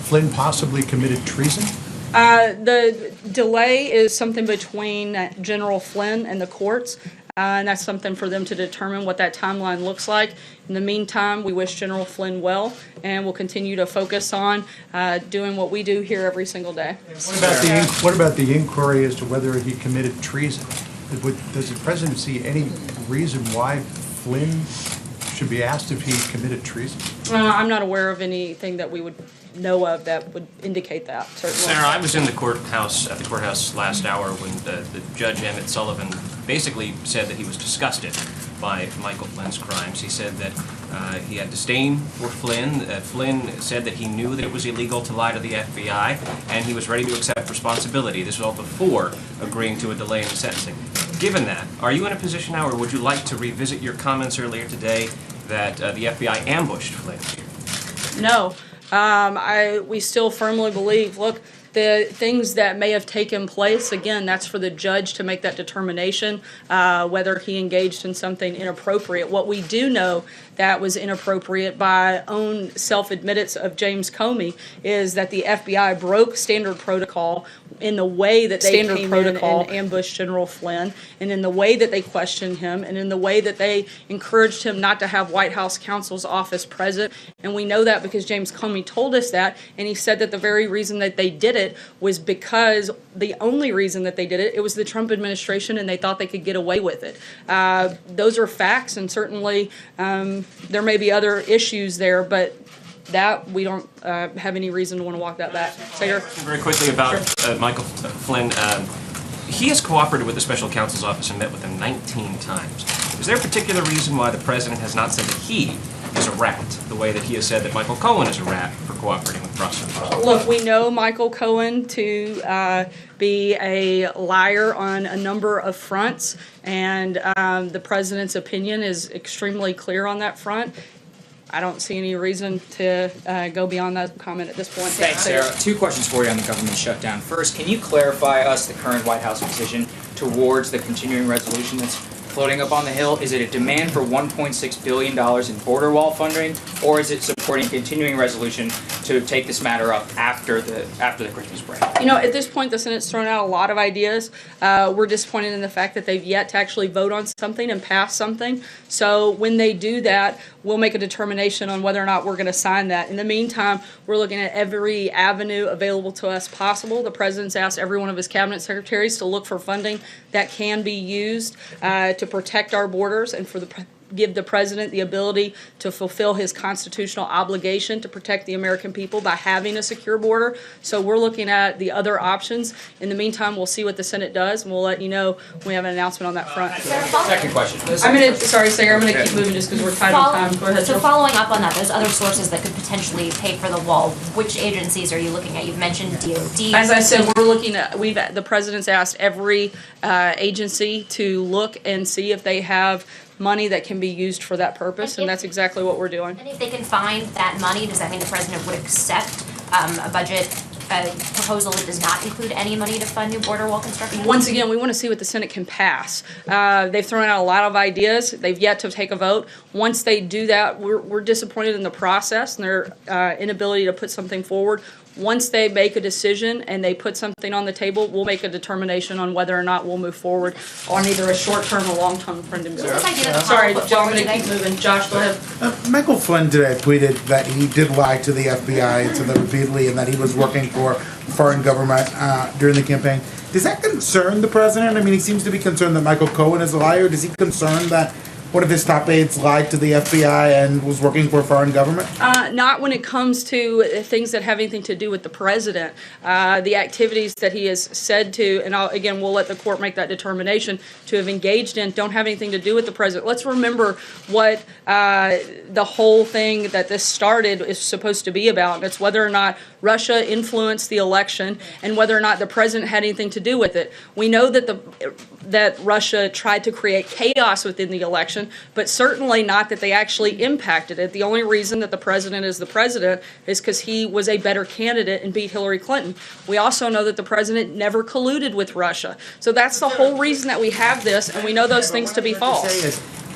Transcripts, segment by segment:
Flynn possibly committed treason? The delay is something between General Flynn and the courts, and that's something for them to determine what that timeline looks like. In the meantime, we wish General Flynn well, and we'll continue to focus on doing what we do here every single day. What about the inquiry as to whether he committed treason? Does the president see any reason why Flynn should be asked if he committed treason? I'm not aware of anything that we would know of that would indicate that, certainly. Sarah, I was in the courthouse, at the courthouse last hour when the Judge Emmett Sullivan basically said that he was disgusted by Michael Flynn's crimes. He said that he had disdain for Flynn. Flynn said that he knew that it was illegal to lie to the FBI, and he was ready to accept responsibility. This was all before agreeing to a delay in the sentencing. Given that, are you in a position now, or would you like to revisit your comments earlier today that the FBI ambushed Flynn here? No. We still firmly believe, look, the things that may have taken place, again, that's for the judge to make that determination, whether he engaged in something inappropriate. What we do know that was inappropriate by own self-admittance of James Comey is that the FBI broke standard protocol in the way that they came in and ambushed General Flynn, and in the way that they questioned him, and in the way that they encouraged him not to have White House counsel's office present. And we know that because James Comey told us that, and he said that the very reason that they did it was because the only reason that they did it, it was the Trump administration, and they thought they could get away with it. Those are facts, and certainly there may be other issues there, but that we don't have any reason to want to walk that back. Sager? Very quickly about Michael Flynn. He has cooperated with the special counsel's office and met with him 19 times. Is there a particular reason why the president has not said that he is a rat, the way that he has said that Michael Cohen is a rat for cooperating with Russia? Look, we know Michael Cohen to be a liar on a number of fronts, and the president's opinion is extremely clear on that front. I don't see any reason to go beyond that comment at this point. Thanks, Sarah. Two questions for you on the government shutdown. First, can you clarify us the current White House position towards the continuing resolution that's floating up on the Hill? Is it a demand for $1.6 billion in border wall funding, or is it supporting a continuing resolution to take this matter up after the Christmas break? You know, at this point, the Senate's thrown out a lot of ideas. We're disappointed in the fact that they've yet to actually vote on something and pass something. So when they do that, we'll make a determination on whether or not we're going to sign that. In the meantime, we're looking at every avenue available to us possible. The president's asked every one of his cabinet secretaries to look for funding that can be used to protect our borders and for give the president the ability to fulfill his constitutional obligation to protect the American people by having a secure border. So we're looking at the other options. In the meantime, we'll see what the Senate does, and we'll let you know when we have an announcement on that front. Second question. Sorry, Sarah, I'm going to keep moving just because we're tight on time. Go ahead. So following up on that, there's other sources that could potentially pay for the wall. Which agencies are you looking at? You've mentioned DOD. As I said, we're looking at, the president's asked every agency to look and see if they have money that can be used for that purpose, and that's exactly what we're doing. And if they can find that money, does that mean the president would accept a budget proposal that does not include any money to fund new border wall construction? Once again, we want to see what the Senate can pass. They've thrown out a lot of ideas. They've yet to take a vote. Once they do that, we're disappointed in the process and their inability to put something forward. Once they make a decision and they put something on the table, we'll make a determination on whether or not we'll move forward on either a short-term or long-term funding bill. Sorry, John, I'm going to keep moving. Josh, go ahead. Michael Flynn today tweeted that he did lie to the FBI and said that repeatedly, and that he was working for foreign government during the campaign. Does that concern the president? I mean, he seems to be concerned that Michael Cohen is a liar. Does he concern that one of his top aides lied to the FBI and was working for a foreign government? Not when it comes to things that have anything to do with the president. The activities that he has said to, and again, we'll let the court make that determination, to have engaged in don't have anything to do with the president. Let's remember what the whole thing that this started is supposed to be about. And it's whether or not Russia influenced the election and whether or not the president had anything to do with it. We know that Russia tried to create chaos within the election, but certainly not that they actually impacted it. The only reason that the president is the president is because he was a better candidate and beat Hillary Clinton. We also know that the president never colluded with Russia. So that's the whole reason that we have this, and we know those things to be false.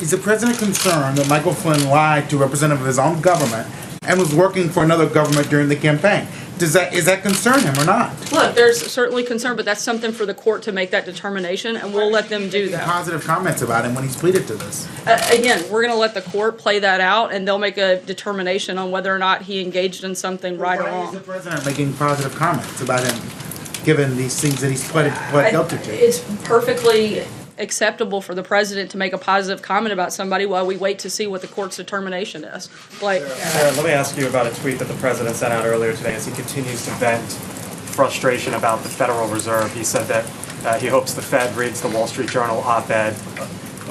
Is the president concerned that Michael Flynn lied to a representative of his own government and was working for another government during the campaign? is that concern him or not? Look, there's certainly concern, but that's something for the court to make that determination, and we'll let them do that. Positive comments about him when he's pleaded to this. Again, we're going to let the court play that out, and they'll make a determination on whether or not he engaged in something right or Why is the wrong. president making positive comments about him, given these things that he's pled guilty to? It's perfectly acceptable for the president to make a positive comment about somebody while we wait to see what the court's determination is. Like, Sarah, let me ask you about a tweet that the president sent out earlier today as he continues to vent frustration about the Federal Reserve. He said that he hopes the Fed reads the Wall Street Journal op-ed.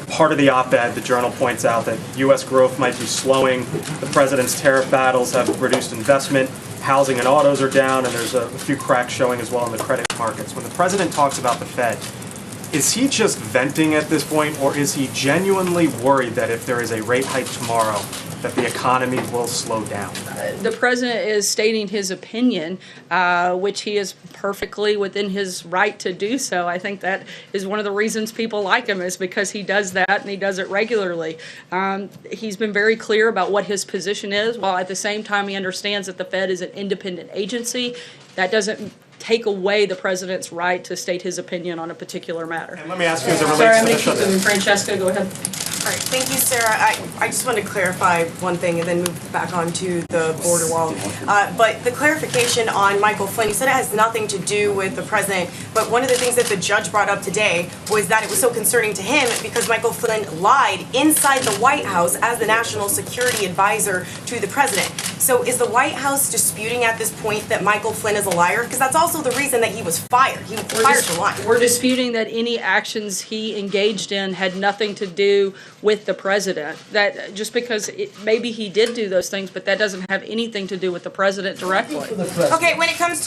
Part of the op-ed, the journal points out that U.S. growth might be slowing, the president's tariff battles have reduced investment, housing and autos are down, and there's a few cracks showing as well in the credit markets. When the president talks about the Fed, is he just venting at this point, or is he genuinely worried that if there is a rate hike tomorrow, that the economy will slow down? the president is stating his opinion, which he is perfectly within his right to do so. I think that is one of the reasons people like him, is because he does that and he does it regularly. He's been very clear about what his position is, while at the same time he understands that the Fed is an independent agency. That doesn't take away the president's right to state his opinion on a particular matter. And let me ask you as it Sorry, I'm relates going to to the keep moving. Francesca, go ahead. All right, thank you, Sarah. I just want to clarify one thing and then move back on to the border wall. But the clarification on Michael Flynn, you said it has nothing to do with the president, but one of the things that the judge brought up today was that it was so concerning to him because Michael Flynn lied inside the White House as the national security advisor to the president. So is the White House disputing at this point that Michael Flynn is a liar? Because that's also the reason that he was fired. He was fired for lying. We're disputing that any actions he engaged in had nothing to do with the president. That just because maybe he did do those things, but that doesn't have anything to do with the president directly. Okay, when it comes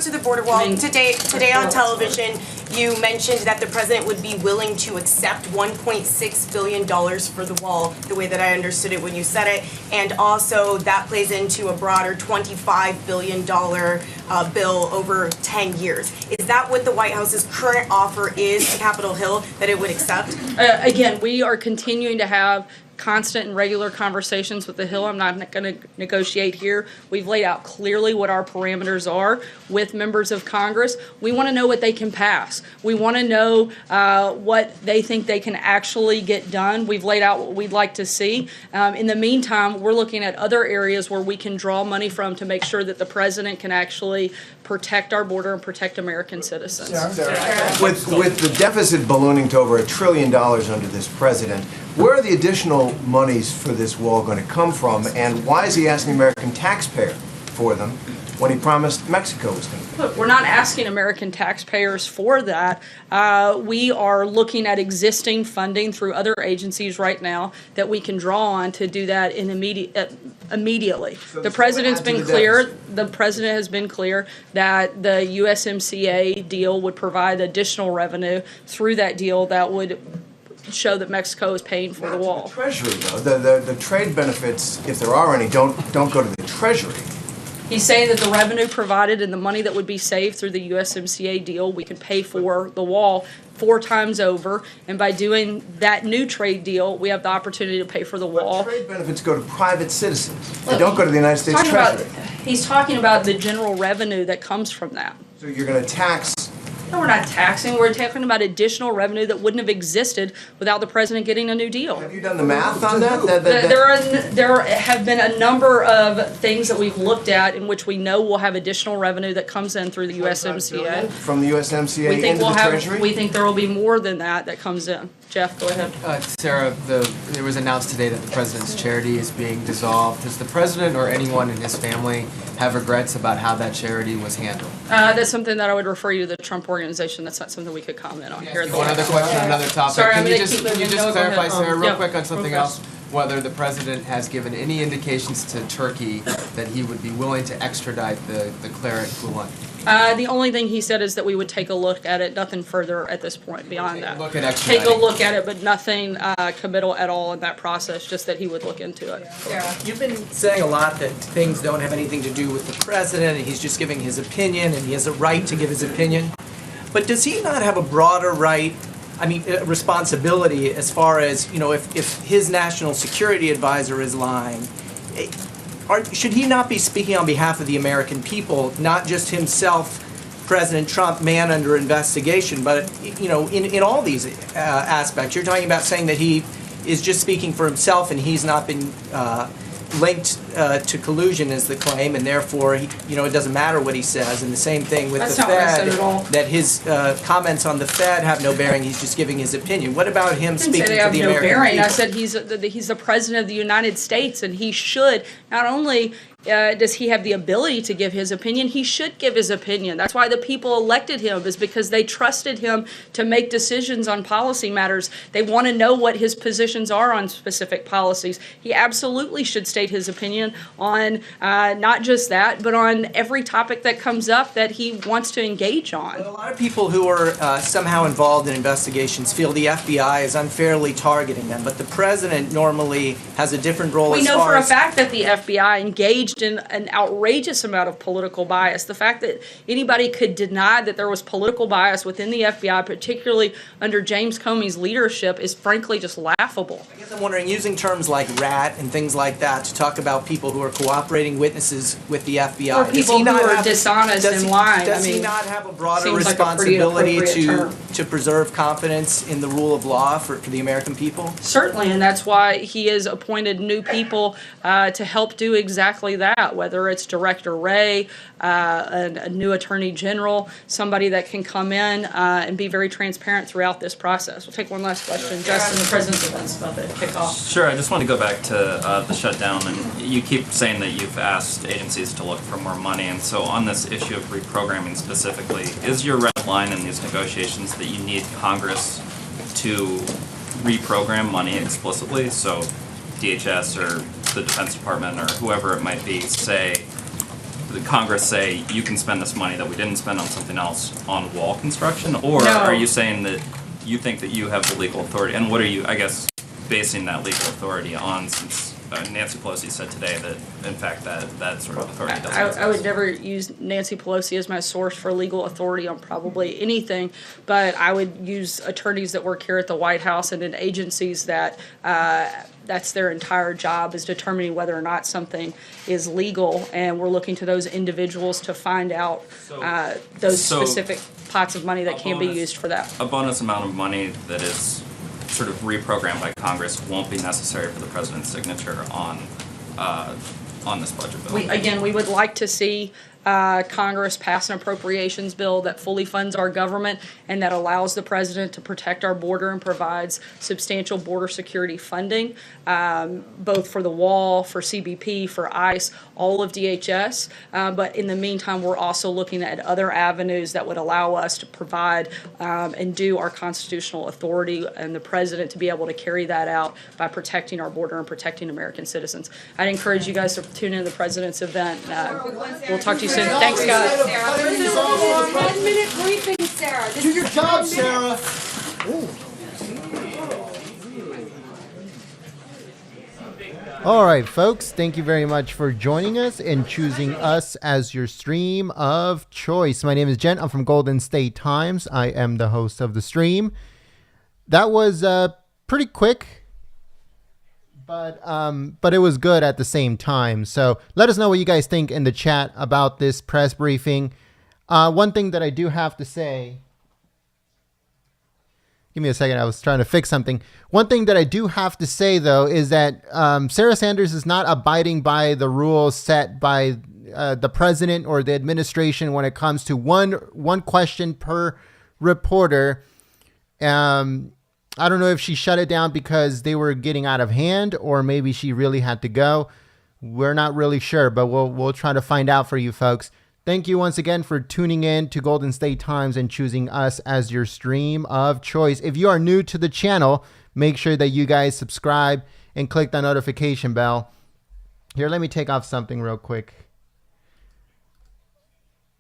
to the border wall, today on television, you mentioned that the president would be willing to accept $1.6 billion for the wall, the way that I understood it when you said it, and also that plays into a broader $25 billion bill over 10 years. Is that what the White House's current offer is to Capitol Hill, that it would accept? Again, we are continuing to have constant and regular conversations with the Hill. I'm not going to negotiate here. We've laid out clearly what our parameters are with members of Congress. We want to know what they can pass. We want to know what they think they can actually get done. We've laid out what we'd like to see. In the meantime, we're looking at other areas where we can draw money from to make sure that the president can actually protect our border and protect American citizens. With the deficit ballooning to over $1 trillion under this president, where are the additional monies for this wall going to come from, and why is he asking the American taxpayer for them when he promised Mexico was going to do it? Look, we're not asking American taxpayers for that. We are looking at existing funding through other agencies right now that we can draw on to do that immediately. So The president's add to been the clear, deficit. the president has been clear that the USMCA deal would provide additional revenue through that deal that would show that Mexico is paying for the wall. The Treasury, though, the trade benefits, if there are any, don't go to the Treasury. He's saying that the revenue provided and the money that would be saved through the USMCA deal, we can pay for the wall 4 times over. And by doing that new trade deal, we have the opportunity to pay for the wall. But trade benefits go to private citizens. They don't go to the United States Treasury. He's talking about the general revenue that comes from that. So you're going to tax. No, we're not taxing. We're talking about additional revenue that wouldn't have existed without the president getting a new deal. Have you done the math on that? There have been a number of things that we've looked at in which we know we'll have additional revenue that comes in through the USMCA. From the USMCA We think into we'll the have. Treasury? We think there will be more than that comes in. Jeff, go ahead. Sarah, it was announced today that the president's charity is being dissolved. Does the president or anyone in his family have regrets about how that charity was handled? That's something that I would refer you to the Trump organization. That's not something we could comment on here. One other question, another topic. Sorry, I'm Can you gonna just, keep can you moving. just No, go clarify, ahead. Sarah, real Yeah, quick on something real else? Whether the president has given any indications to Turkey that he would be willing to extradite the cleric Flynn? The only thing he said is that we would take a look at it, nothing further at this point beyond that. Look at Take a extraditing. look at it, but nothing committal at all in that process, just that he would look into it. You've been saying a lot that things don't have anything to do with the president, and he's just giving his opinion, and he has a right to give his opinion. But does he not have a broader right, responsibility as far as, if his national security advisor is lying? should he not be speaking on behalf of the American people, not just himself, President Trump, man under investigation, but in all these aspects? You're talking about saying that he is just speaking for himself and he's not been linked to collusion is the claim, and therefore it doesn't matter what he says. And the same thing with That's the not what I said Fed, at all. that his comments on the Fed have no bearing. He's just giving his opinion. What about him I didn't speaking say they for have the no American bearing. people? I said he's the president of the United States, and he should not only does he have the ability to give his opinion, he should give his opinion. That's why the people elected him, is because they trusted him to make decisions on policy matters. They want to know what his positions are on specific policies. He absolutely should state his opinion on not just that, but on every topic that comes up that he wants to engage on. But a lot of people who are somehow involved in investigations feel the FBI is unfairly targeting them, but the president normally has a different role We as know far for a as... fact that the FBI engaged in an outrageous amount of political bias. The fact that anybody could deny that there was political bias within the FBI, particularly under James Comey's leadership, is frankly just laughable. I guess I'm wondering, using terms like rat and things like that to talk about people who are cooperating witnesses with the FBI. Or does people he not who are have- dishonest does and he- lying. Does I he mean, not have a broader seems like a pretty responsibility appropriate term. to preserve confidence in the rule of law for the American people? Certainly, and that's why he has appointed new people to help do exactly that, whether it's Director Wray, a new Attorney General, somebody that can come in and be very transparent throughout this process. We'll take one last question. Justin, the President's event's about to kick off. Sure, I just want to go back to the shutdown, and you keep saying that you've asked agencies to look for more money, and so on this issue of reprogramming specifically, is your red line in these negotiations that you need Congress to reprogram money explicitly? So DHS or the Defense Department or whoever it might be the Congress say you can spend this money that we didn't spend on something else on wall construction, or No. are you saying that you think that you have the legal authority, and what are you, I guess, basing that legal authority on, since Nancy Pelosi said today that in fact that sort of authority doesn't exist? I would never use Nancy Pelosi as my source for legal authority on probably anything, but I would use attorneys that work here at the White House and in agencies that that's their entire job, is determining whether or not something is legal, and we're looking to those individuals to find out those So- specific pots of money that can be used for that. A bonus amount of money that is sort of reprogrammed by Congress won't be necessary for the president's signature on this budget bill. We would like to see Congress pass an appropriations bill that fully funds our government and that allows the president to protect our border and provides substantial border security funding, both for the wall, for CBP, for ICE, all of DHS. But in the meantime, we're also looking at other avenues that would allow us to provide and do our constitutional authority and the president to be able to carry that out by protecting our border and protecting American citizens. I'd encourage you guys to tune in to the president's event. We'll talk to you soon. Thanks, guys. 1 minute briefing, Sarah. Do your job, Sarah. All right, folks, thank you very much for joining us and choosing us as your stream of choice. My name is Jen. I'm from Golden State Times. I am the host of the stream. That was pretty quick, but it was good at the same time. So let us know what you guys think in the chat about this press briefing. One thing that I do have to say, give me a second, I was trying to fix something. One thing that I do have to say, though, is that Sarah Sanders is not abiding by the rules set by the president or the administration when it comes to one question per reporter. I don't know if she shut it down because they were getting out of hand, or maybe she really had to go. We're not really sure, but we'll try to find out for you folks. Thank you once again for tuning in to Golden State Times and choosing us as your stream of choice. If you are new to the channel, make sure that you guys subscribe and click the notification bell. Here, let me take off something real quick.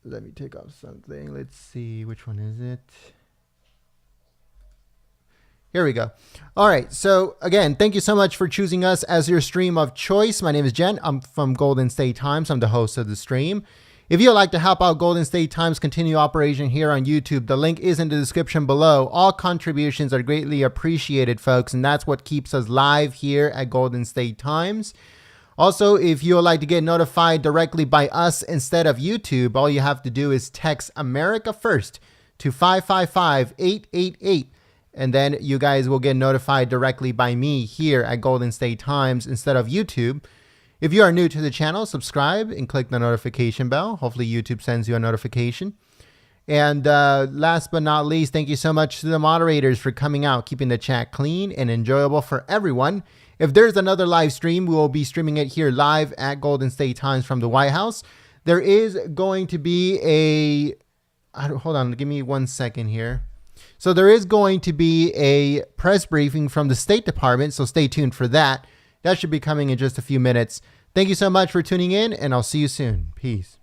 Let's see, which one is it? Here we go. All right. So again, thank you so much for choosing us as your stream of choice. My name is Jen. I'm from Golden State Times. I'm the host of the stream. If you'd like to help out Golden State Times continue operation here on YouTube, the link is in the description below. All contributions are greatly appreciated, folks, and that's what keeps us live here at Golden State Times. Also, if you would like to get notified directly by us instead of YouTube, all you have to do is text America First to 555-888, and then you guys will get notified directly by me here at Golden State Times instead of YouTube. If you are new to the channel, subscribe and click the notification bell. Hopefully YouTube sends you a notification. And last but not least, thank you so much to the moderators for coming out, keeping the chat clean and enjoyable for everyone. If there's another live stream, we will be streaming it here live at Golden State Times from the White House. There is going to be hold on, give me 1 second here. So there is going to be a press briefing from the State Department, so stay tuned for that. That should be coming in just a few minutes. Thank you so much for tuning in, and I'll see you soon. Peace.